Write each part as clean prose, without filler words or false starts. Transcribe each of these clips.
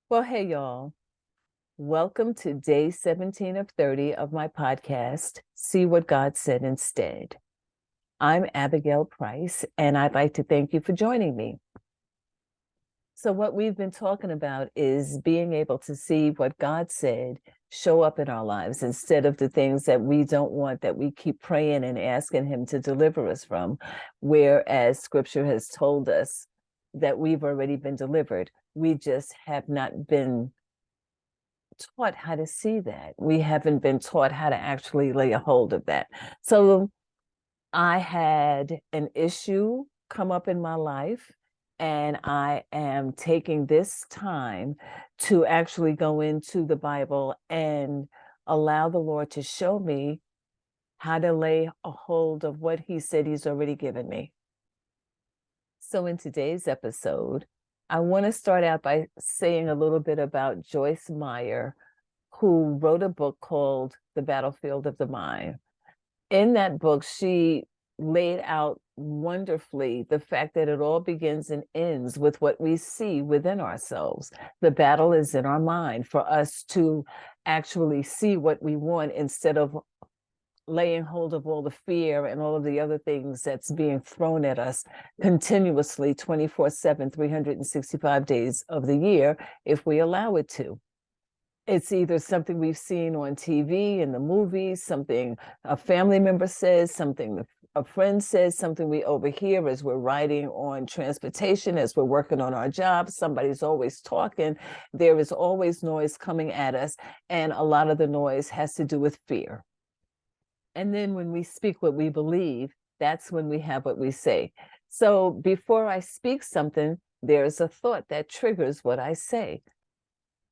Well, hey, y'all. Welcome to day 17 of 30 of my podcast, See What God Said Instead. I'm Abigail Price, and I'd like to thank you for joining me. So, what we've been talking about is being able to see what God said show up in our lives instead of the things that we don't want, that we keep praying and asking Him to deliver us from, whereas Scripture has told us that we've already been delivered. We just have not been taught how to see that. We haven't been taught how to actually lay a hold of that. So I had an issue come up in my life, and I am taking this time to actually go into the Bible and allow the Lord to show me how to lay a hold of what He said He's already given me. So in today's episode, I want to start out by saying a little bit about Joyce Meyer, who wrote a book called The Battlefield of the Mind. In that book, she laid out wonderfully the fact that it all begins and ends with what we see within ourselves. The battle is in our mind for us to actually see what we want instead of laying hold of all the fear and all of the other things that's being thrown at us continuously 24/7, 365 days of the year, if we allow it to. It's either something we've seen on TV, in the movies, something a family member says, something a friend says, something we overhear as we're riding on transportation, as we're working on our jobs. Somebody's always talking. There is always noise coming at us, and a lot of the noise has to do with fear. And then when we speak what we believe, that's when we have what we say. So before I speak something, there's a thought that triggers what I say.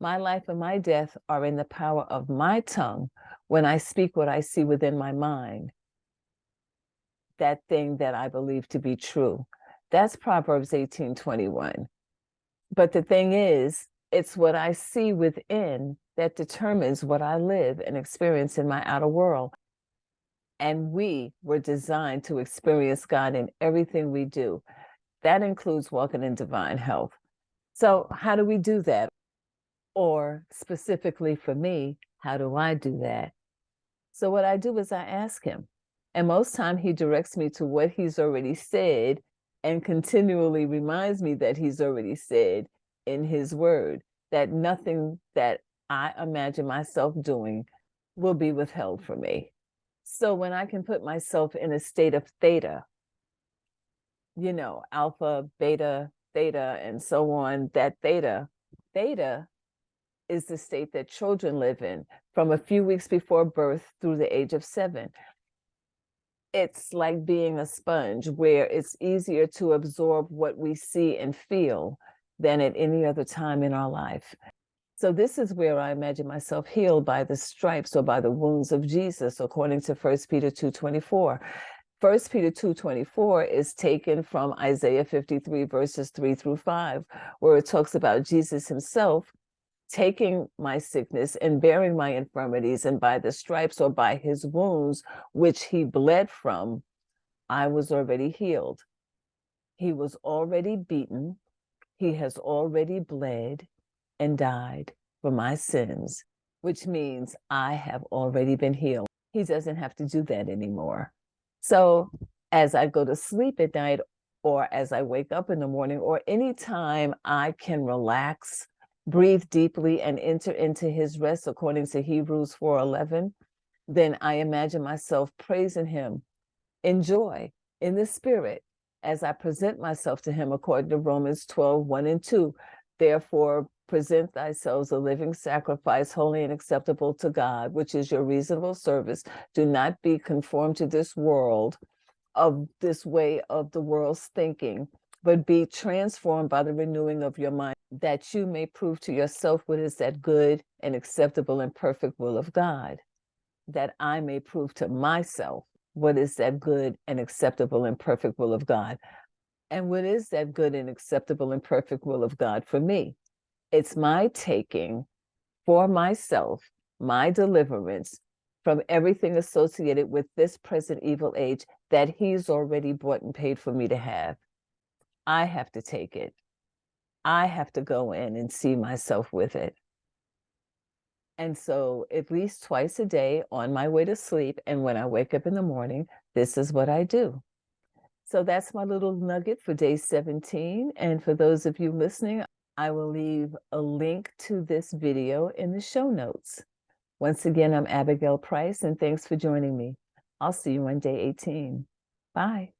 My life and my death are in the power of my tongue when I speak what I see within my mind, that thing that I believe to be true. That's Proverbs 18:21. But the thing is, it's what I see within that determines what I live and experience in my outer world. And we were designed to experience God in everything we do. That includes walking in divine health. So, how do we do that? Or specifically for me, how do I do that? So what I do is I ask Him. And most time He directs me to what He's already said and continually reminds me that He's already said in His word, that nothing that I imagine myself doing will be withheld from me. So when I can put myself in a state of theta, alpha, beta, theta, and so on, that theta is the state that children live in from a few weeks before birth through the age of 7. It's like being a sponge where it's easier to absorb what we see and feel than at any other time in our life. So this is where I imagine myself healed by the stripes or by the wounds of Jesus, according to 1 Peter 2:24. 1 Peter 2:24 is taken from Isaiah 53, verses 3 through 5, where it talks about Jesus Himself taking my sickness and bearing my infirmities, and by the stripes or by His wounds, which He bled from, I was already healed. He was already beaten. He has already bled and died for my sins, which means I have already been healed. He doesn't have to do that anymore. So as I go to sleep at night, or as I wake up in the morning, or anytime I can relax, breathe deeply, and enter into His rest, according to Hebrews 4:11, then I imagine myself praising Him in joy, in the Spirit, as I present myself to Him, according to Romans 12:1 and 2. Therefore, present thyself a living sacrifice, holy and acceptable to God, which is your reasonable service. Do not be conformed to this world, of this way of the world's thinking, but be transformed by the renewing of your mind, that you may prove to yourself what is that good and acceptable and perfect will of God. That I may prove to myself what is that good and acceptable and perfect will of God. And what is that good and acceptable and perfect will of God for me? It's my taking for myself, my deliverance from everything associated with this present evil age that He's already bought and paid for me to have. I have to take it. I have to go in and see myself with it. And so, at least twice a day on my way to sleep, and when I wake up in the morning, this is what I do. So, that's my little nugget for day 17. And for those of you listening, I will leave a link to this video in the show notes. Once again, I'm Abigail Price, and thanks for joining me. I'll see you on day 18. Bye.